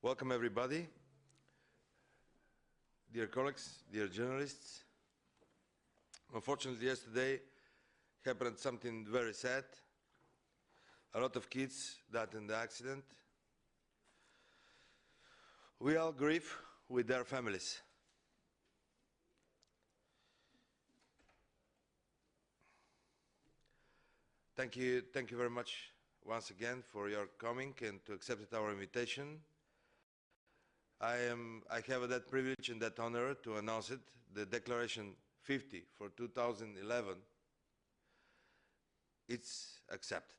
Welcome everybody, dear colleagues, dear journalists. Unfortunately, yesterday happened something very sad. A lot of kids died in the accident. We all grieve with their families. Thank you very much once again for your coming and to accept our invitation. I have that privilege and that honor to announce it, the Declaration 50 for 2011. It's accepted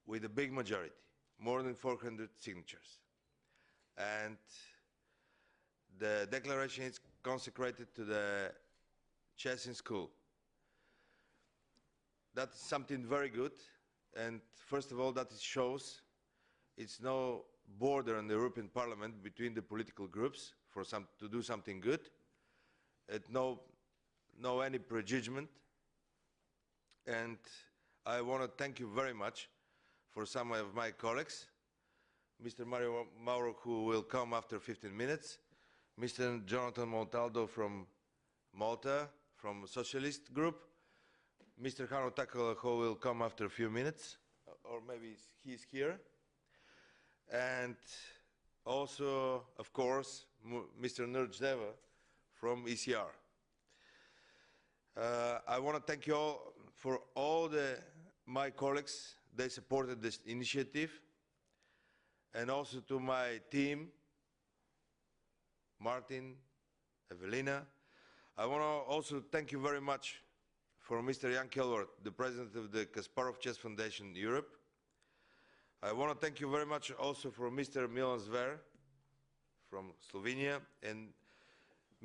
with a big majority, more than 400 signatures. And the declaration is consecrated to the chess in school. That's something very good, and first of all, that it shows it's no border in the European Parliament between the political groups to do something good. It no any prejudgment, and I want to thank you very much for some of my colleagues, Mr. Mauro, who will come after 15 minutes, Mr. Jonathan Montaldo from Malta, from Socialist Group, Mr. Hanno Takala, who will come after a few minutes, or maybe he's here, and also, of course, Mr. Nurjdeva from ECR. I want to thank you all for all my colleagues. They supported this initiative, and also to my team, Martin, Evelina. I want to also thank you very much for Mr. Jan Kelwart, the president of the Kasparov Chess Foundation Europe. I want to thank you very much also for Mr. Milan Zver from Slovenia and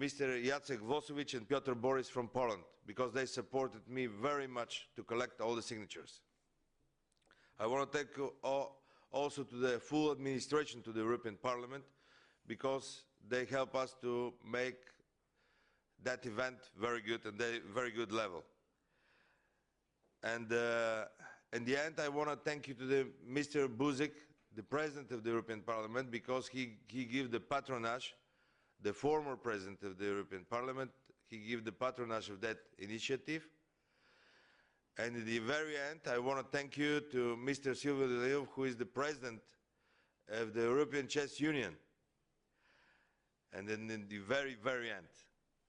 Mr. Jacek Vosovic and Piotr Boris from Poland, because they supported me very much to collect all the signatures. I want to thank you also to the full administration to the European Parliament, because they help us to make that event very good and a very good level. And in the end, I want to thank you to Mr. Buzek, the President of the European Parliament, because he gave the patronage, the former President of the European Parliament, he gave the patronage of that initiative. And at the very end, I want to thank you to Mr. Silvio Deleuve, who is the President of the European Chess Union. And then in the very, very end,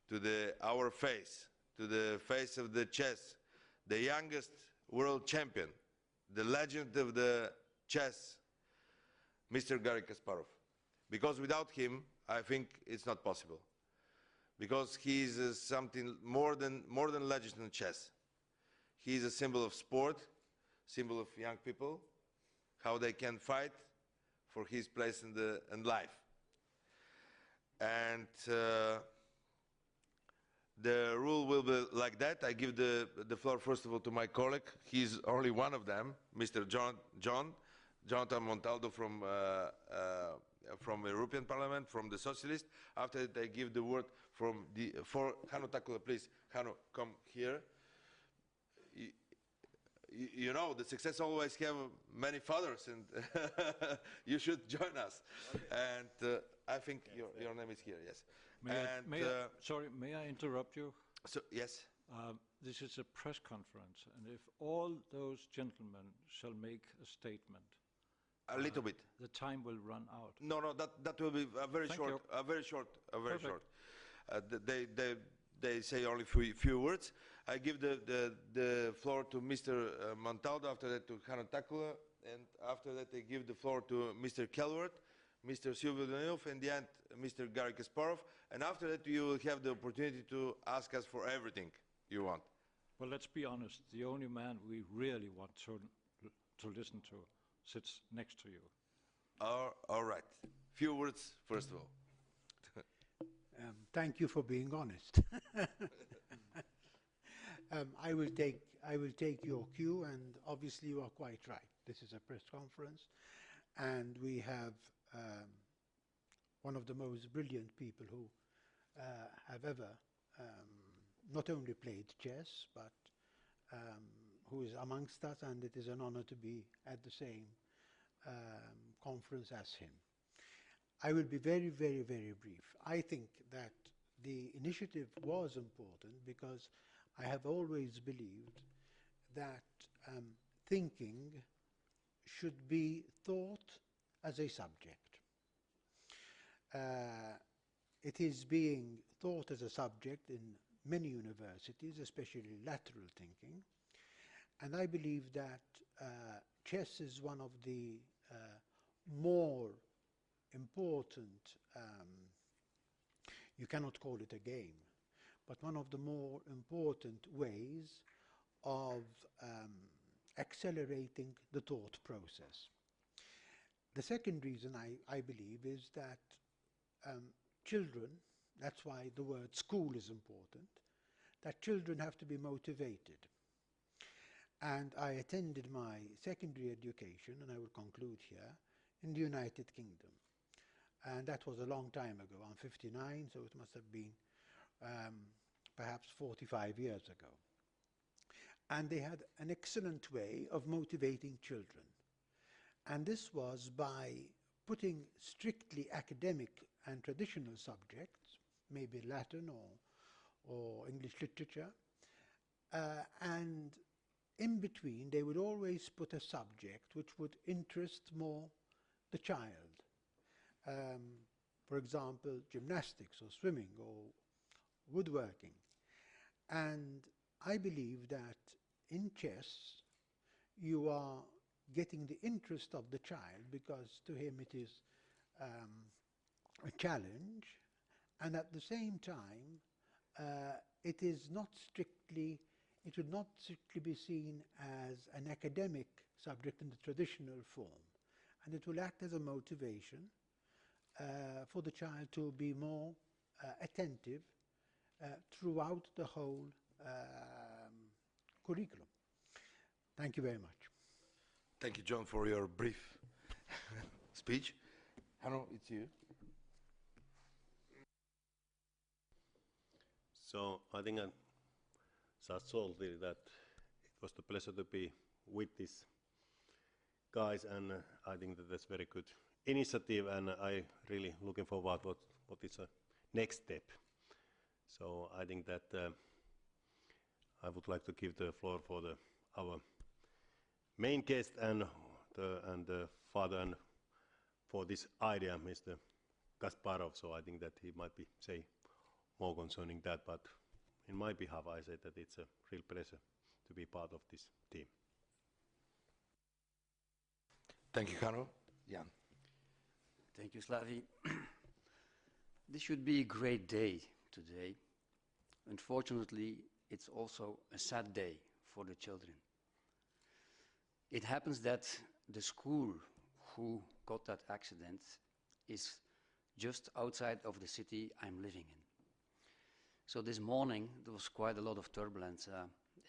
to our face, to the face of the chess, the youngest world champion, the legend of the chess, Mr. Garry Kasparov. Because without him, I think it's not possible. Because he is something more than legend in chess. He is a symbol of sport, symbol of young people, how they can fight for his place in life. And the rule will be like that. I give the floor first of all to my colleague. He's only one of them, Mr. Jonathan Montaldo from the European Parliament, from the Socialist. After that, I give the word for Hanno Takula, please. Hanno, come here. You know, the success always have many fathers, and you should join us. Okay. And I think your name is here, yes. Sorry, may I interrupt you? So, yes. This is a press conference, and if all those gentlemen shall make a statement, a little bit, the time will run out. No, that will be very short. They say only few words. I give the floor to Mr. Montaldo, after that to Hanno Takula, and after that I give the floor to Mr. Kelwart, Mr. Silvio Deleuve, and the end Mr. Garry Kasparov, and after that you will have the opportunity to ask us for everything you want. Well, let's be honest, the only man we really want to listen to sits next to you. All right. Few words, first of all. Thank you for being honest. I will take your cue, and obviously you are quite right. This is a press conference, and we have one of the most brilliant people who have ever not only played chess, but who is amongst us, and it is an honor to be at the same conference as him. I will be very, very, very brief. I think that the initiative was important because I have always believed that thinking should be thought as a subject. It is being thought as a subject in many universities, especially lateral thinking, and I believe that chess is one of the more important, you cannot call it a game, but one of the more important ways of accelerating the thought process. The second reason I believe is that children, that's why the word school is important, that children have to be motivated. And I attended my secondary education, and I will conclude here, in the United Kingdom. And that was a long time ago. I'm 59, so it must have been perhaps 45 years ago. And they had an excellent way of motivating children. And this was by putting strictly academic and traditional subjects, maybe Latin or English literature, and in between they would always put a subject which would interest more the child. For example, gymnastics or swimming or woodworking. And I believe that in chess you are getting the interest of the child because to him it is a challenge, and at the same time it would not strictly be seen as an academic subject in the traditional form, and it will act as a motivation for the child to be more attentive throughout the whole curriculum. Thank you very much. Thank you, John, for your brief speech. Hanno, it's you. So I think I just told you that it was a pleasure to be with these guys, and I think that that's very good initiative, and I really looking forward what is the next step. So I think that I would like to give the floor for our main guest and the father and for this idea, Mr. Kasparov. So I think that he might be say more concerning that, but in my behalf I say that it's a real pleasure to be part of this team. Thank you, Hanno. Jan. Thank you, Slavi. This should be a great day today. Unfortunately, it's also a sad day for the children. It happens that the school who got that accident is just outside of the city I'm living in. So this morning there was quite a lot of turbulence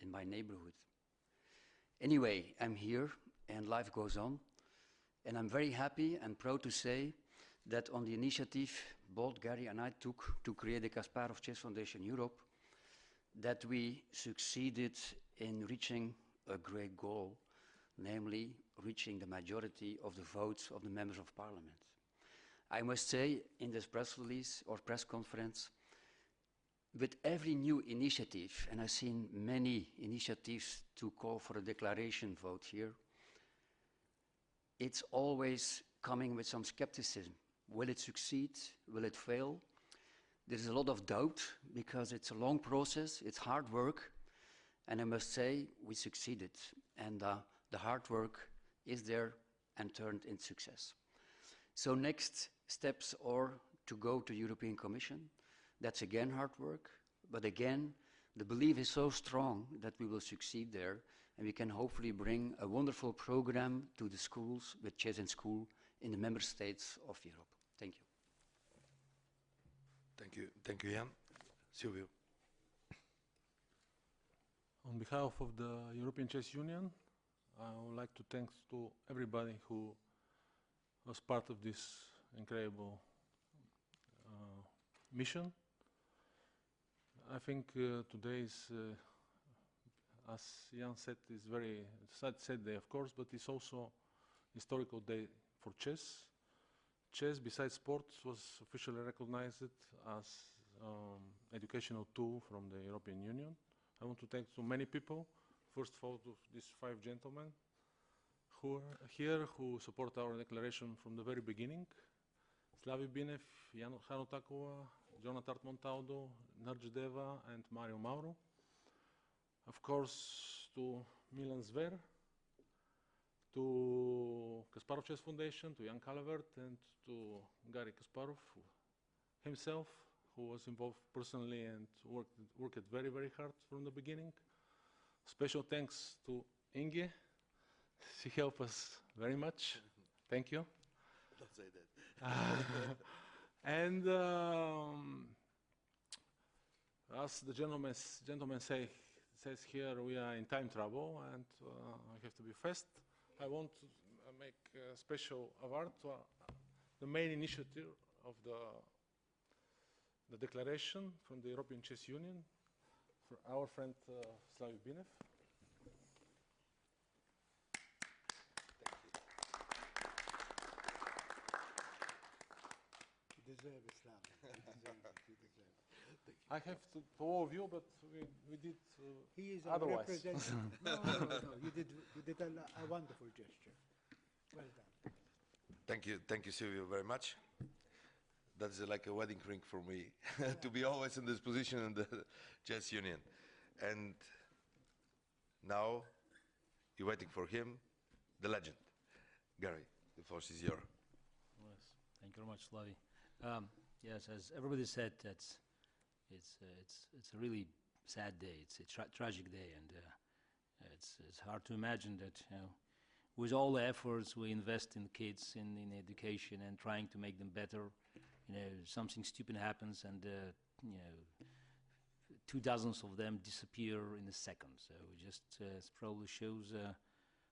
in my neighborhood. Anyway, I'm here and life goes on, and I'm very happy and proud to say that on the initiative both Gary and I took to create the Kasparov Chess Foundation Europe, that we succeeded in reaching a great goal, namely reaching the majority of the votes of the members of parliament. I must say, in this press release or press conference, with every new initiative, and I've seen many initiatives to call for a declaration vote here, it's always coming with some skepticism. Will it succeed? Will it fail? There's a lot of doubt because it's a long process, it's hard work, and I must say we succeeded, and the hard work is there and turned into success. So next steps are to go to European Commission. That's again hard work, but again the belief is so strong that we will succeed there, and we can hopefully bring a wonderful program to the schools with chess in school in the member states of Europe. Thank you. Thank you, Jan. Silvio. On behalf of the European Chess Union, I would like to thank to everybody who was part of this incredible mission. I think today is, as Jan said, is very sad day, of course, but it's also historical day for chess. chess, besides sports, was officially recognized as educational tool from the European Union. I want to thank so many people. First of all, to these 5 gentlemen who are here, who support our declaration from the very beginning. Slavi Binev, Hano Takova, Jonathan Montaldo, Nerj Deva, and Mario Mauro. Of course, to Milan Zver, to Kasparov Chess Foundation, to Jan Kalevert, and to Gary Kasparov himself, who was involved personally and worked very, very hard from the beginning. Special thanks to Inge. She helped us very much. Thank you. Don't say that. And as the gentleman says here, we are in time trouble, and I have to be fast. I want to make a special award to the main initiative of the declaration from the European Chess Union, for our friend Slavi Binev. You deserve it, Slavi. You deserve it. You deserve it. I have to all of you, but we did He is our otherwise. representative. No. You did a wonderful gesture. Well done. Thank you, Silvio, very much. That's like a wedding ring for me, to be always in this position in the Chess Union. And now, you're waiting for him, the legend. Gary, the floor is yours. Yes, thank you very much, Slavi. Yes, as everybody said, it's a really sad day. It's a tragic day, and it's hard to imagine that, with all the efforts we invest in kids, in education, and trying to make them better, something stupid happens, and 24 of them disappear in a second. So it just probably shows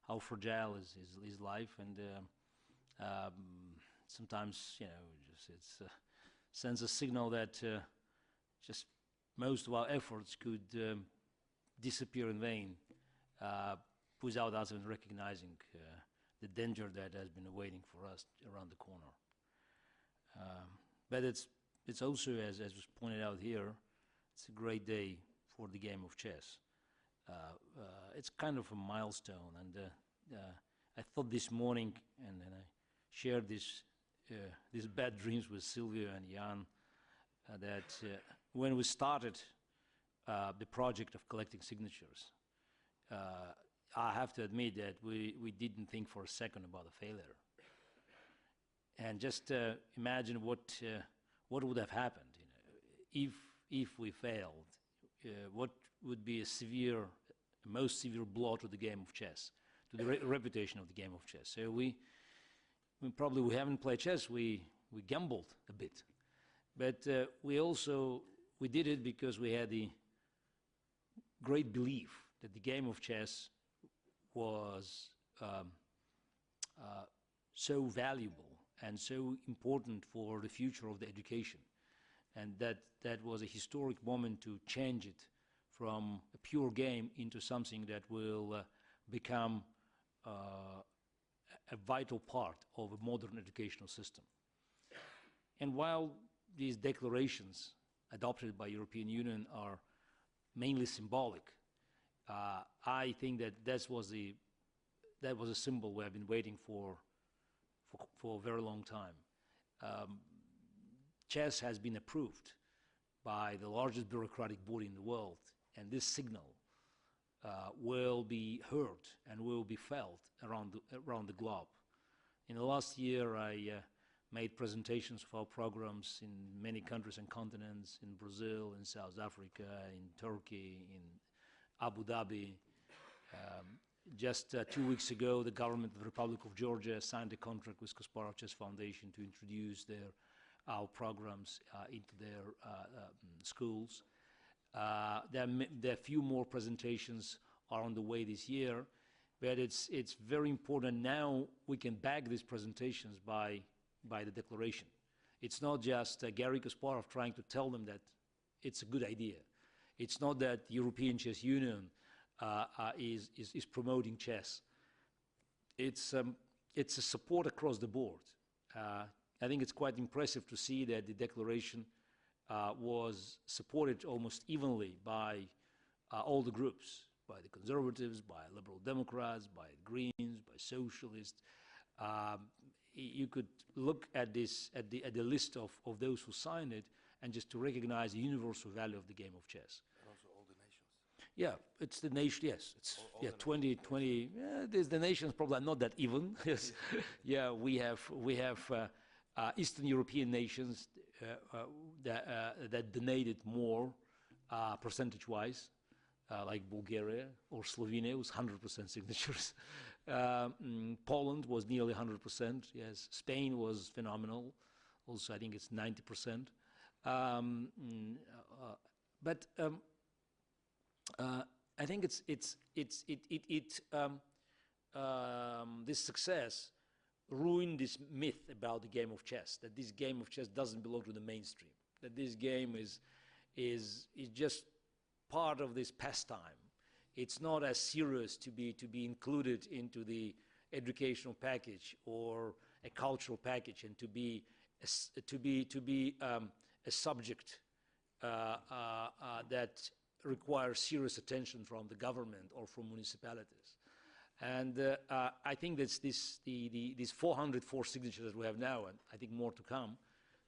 how fragile is life, and sometimes it sends a signal that just most of our efforts could disappear in vain without us even recognizing the danger that has been awaiting for us around the corner. But it's also, as was pointed out here, it's a great day for the game of chess. It's kind of a milestone, and I thought this morning, and I shared these bad dreams with Silvio and Jan, that when we started the project of collecting signatures, I have to admit that we didn't think for a second about a failure. And just imagine what would have happened, if we failed. What would be a most severe blow to the game of chess, to the reputation of the game of chess. So we haven't played chess. We gambled a bit, but we did it because we had the great belief that the game of chess was so valuable and so important for the future of the education, and that was a historic moment to change it from a pure game into something that will become a vital part of a modern educational system. And while these declarations adopted by European Union are mainly symbolic, I think that was a symbol we have been waiting for a very long time. Chess has been approved by the largest bureaucratic body in the world, and this signal will be heard and will be felt around the globe. In the last year, I made presentations of our programs in many countries and continents, in Brazil, in South Africa, in Turkey, in Abu Dhabi. Just 2 weeks ago, the government of the Republic of Georgia signed a contract with Kasparov Chess Foundation to introduce our programs into their schools. There are a few more presentations are on the way this year, but it's very important now we can back these presentations by the declaration. It's not just Gary Kasparov trying to tell them that it's a good idea. It's not that the European Chess Union is promoting chess. It's a support across the board. I think it's quite impressive to see that the declaration was supported almost evenly by all the groups, by the conservatives, by liberal democrats, by greens, by socialists. You could look at this, at the list of those who signed it, and just to recognize the universal value of the game of chess. And also all the nations. Yeah, it's the nation. Yes, it's All yeah, the 20. Yeah, there's the nations probably not that even. Yes, yeah, we have Eastern European nations that donated more percentage-wise, like Bulgaria or Slovenia, was 100% signatures. Poland was nearly 100%. Yes, Spain was phenomenal. Also, I think it's 90%. But I think this success ruined this myth about the game of chess, that this game of chess doesn't belong to the mainstream, that this game is just part of this pastime. It's not as serious to be included into the educational package or a cultural package, and to be a subject that requires serious attention from the government or from municipalities. And I think that these 404 signatures that we have now, and I think more to come,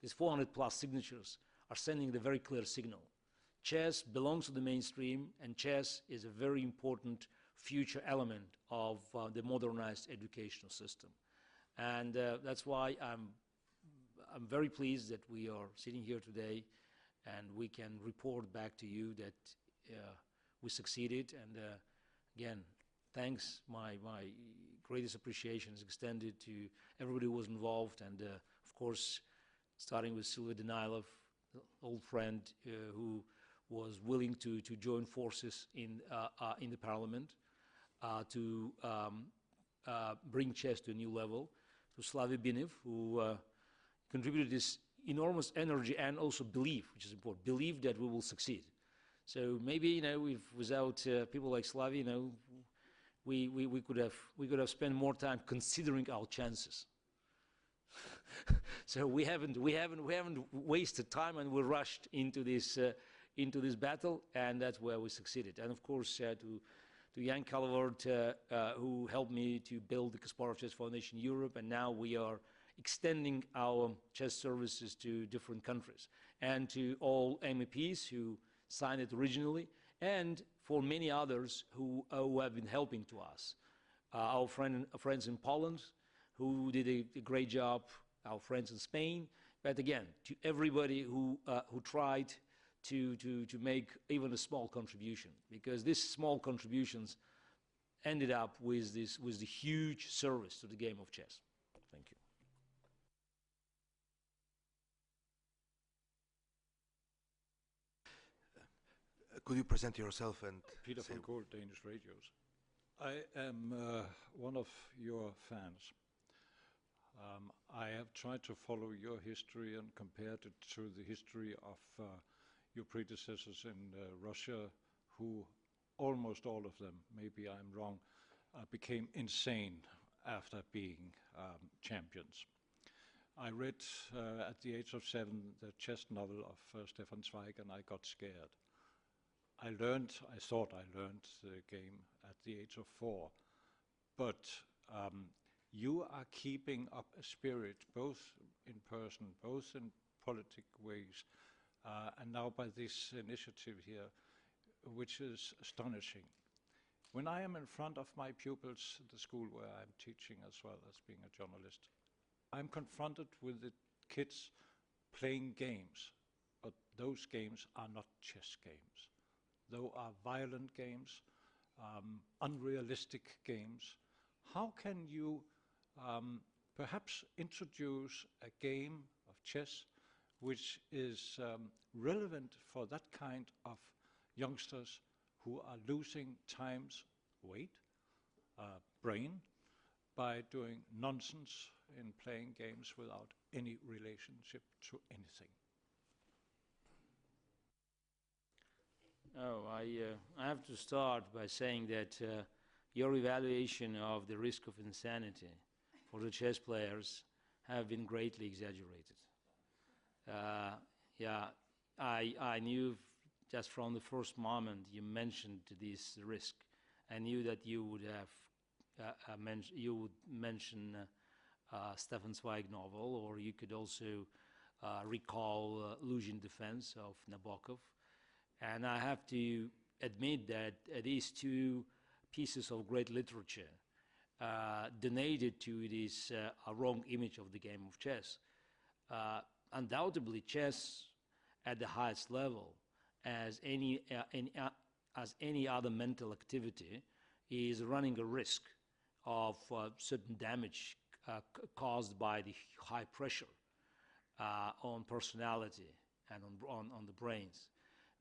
these 400 plus signatures are sending the very clear signal. Chess belongs to the mainstream, and chess is a very important future element of the modernized educational system. And that's why I'm very pleased that we are sitting here today, and we can report back to you that we succeeded. And again, thanks. My greatest appreciation is extended to everybody who was involved, and of course, starting with Silvia Denilev, the old friend who was willing to join forces in the parliament to bring chess to a new level, to Slavy Binev, who contributed this enormous energy and also belief, which is important, belief that we will succeed. So maybe, without people like Slavy, we could have spent more time considering our chances. So we haven't wasted time, and we rushed into this battle, and that's where we succeeded. And of course, to Jan Calvert, who helped me to build the Kasparov Chess Foundation Europe, and now we are extending our chess services to different countries, and to all MEPs who signed it originally, and for many others who have been helping to us. Our friends in Poland, who did a great job, our friends in Spain, but again, to everybody who tried to make even a small contribution, because these small contributions ended up with the huge service to the game of chess. Thank you. Could you present yourself and Peter say van Gool, Danish Radios. I am one of your fans. I have tried to follow your history and compared it to the history of your predecessors in Russia, who almost all of them, maybe I'm wrong, became insane after being champions. I read at the age of 7 the chess novel of Stefan Zweig, and I got scared. I thought I learned the game at the age of 4, but you are keeping up a spirit, both in person, both in politic ways, and now by this initiative here, which is astonishing. When I am in front of my pupils at the school where I'm teaching as well as being a journalist, I'm confronted with the kids playing games, but those games are not chess games. Those are violent games, unrealistic games. How can you perhaps introduce a game of chess which is relevant for that kind of youngsters who are losing time's weight, brain, by doing nonsense in playing games without any relationship to anything? Oh, I have to start by saying that your evaluation of the risk of insanity for the chess players have been greatly exaggerated. Yeah, I knew just from the first moment you mentioned this risk. I knew that you would have mention Stefan Zweig novel, or you could also recall Luzhin Defense of Nabokov. And I have to admit that these two pieces of great literature donated to this wrong image of the game of chess. Undoubtedly, chess at the highest level, as any other mental activity, is running a risk of certain damage caused by the high pressure on personality and on the brains.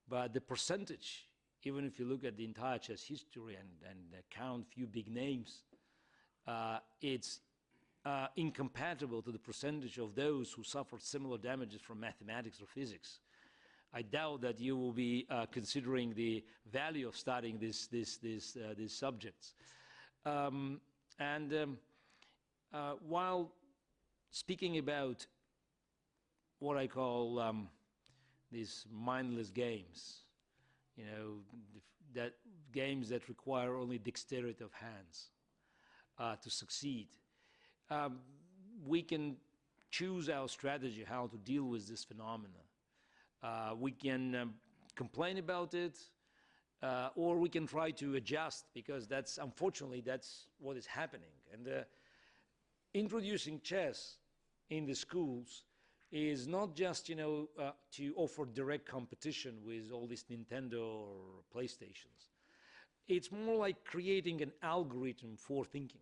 But the percentage, even if you look at the entire chess history and count few big names, it's incompatible to the percentage of those who suffered similar damages from mathematics or physics. I doubt that you will be considering the value of studying these subjects. While speaking about what I call these mindless games, you know, that games that require only dexterity of hands to succeed, we can choose our strategy how to deal with this phenomena. We can complain about it, or we can try to adjust, because that's, unfortunately, that's what is happening. And introducing chess in the schools is not just, you know, to offer direct competition with all these Nintendo or PlayStations. It's more like creating an algorithm for thinking.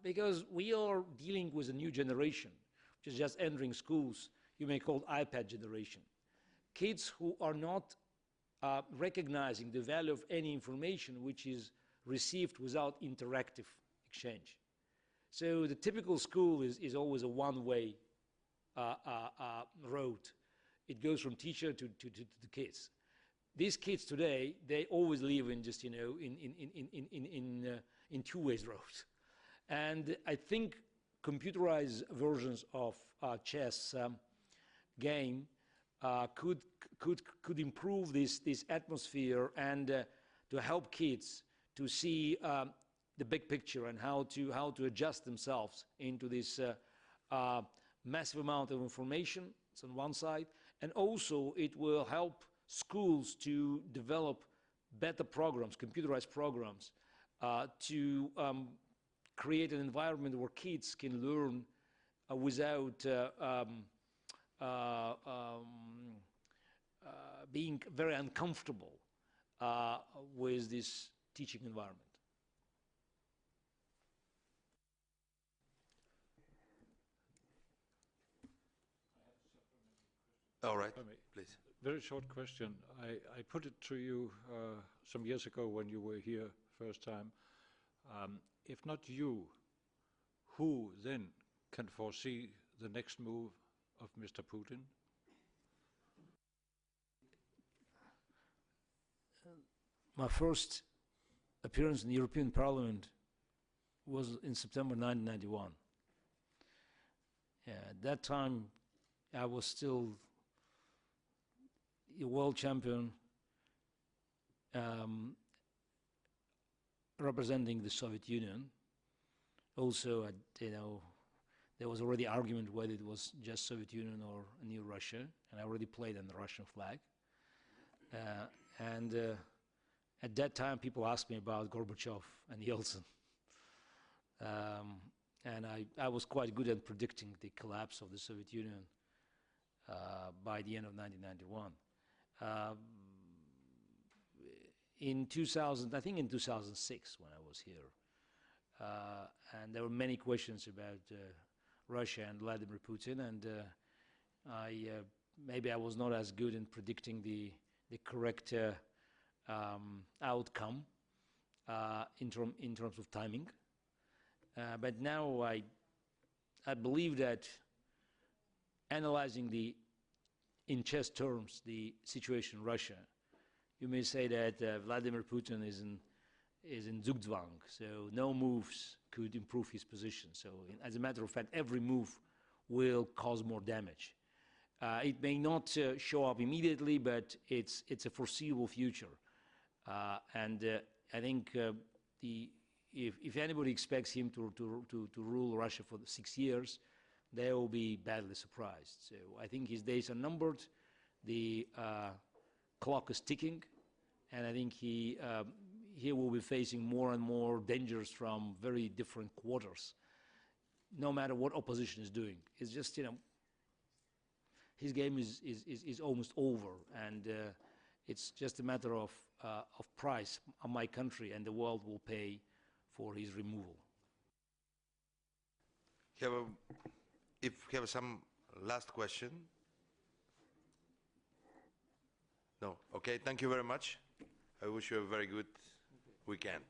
Because we are dealing with a new generation, which is just entering schools. You may call it iPad generation. Kids who are not recognizing the value of any information which is received without interactive exchange. So the typical school is always a one-way road. It goes from teacher to the kids. These kids today, they always live in just, you know, in two-way roads. And I think computerized versions of chess game could improve this atmosphere and to help kids to see the big picture and how to adjust themselves into this massive amount of information. It's on one side, and also it will help schools to develop better programs, computerized programs, to create an environment where kids can learn without being very uncomfortable with this teaching environment. All right, please. Very short question. I put it to you some years ago when you were here first time. If not you, who then can foresee the next move of Mr. Putin? My first appearance in the European Parliament was in September 1991. At that time, I was still a world champion representing the Soviet Union. Also, you know, there was already argument whether it was just Soviet Union or a new Russia, and I already played on the Russian flag. At that time, people asked me about Gorbachev and Yeltsin. And I was quite good at predicting the collapse of the Soviet Union by the end of 1991. In 2000, I think in 2006 when I was here, and there were many questions about Russia and Vladimir Putin, and maybe I was not as good in predicting the correct outcome in terms of timing. But now I believe that analyzing in chess terms the situation in Russia, you may say that Vladimir Putin is in Zugzwang, so no moves could improve his position. So as a matter of fact, every move will cause more damage. It may not show up immediately, but it's a foreseeable future. And I think if anybody expects him to rule Russia for 6 years, they will be badly surprised. So I think his days are numbered. The clock is ticking, and I think he will be facing more and more dangers from very different quarters, no matter what opposition is doing. It's just, you know, his game is almost over, and it's just a matter of price my country and the world will pay for his removal. If you have some last question. No? Okay, thank you very much. I wish you a very good weekend.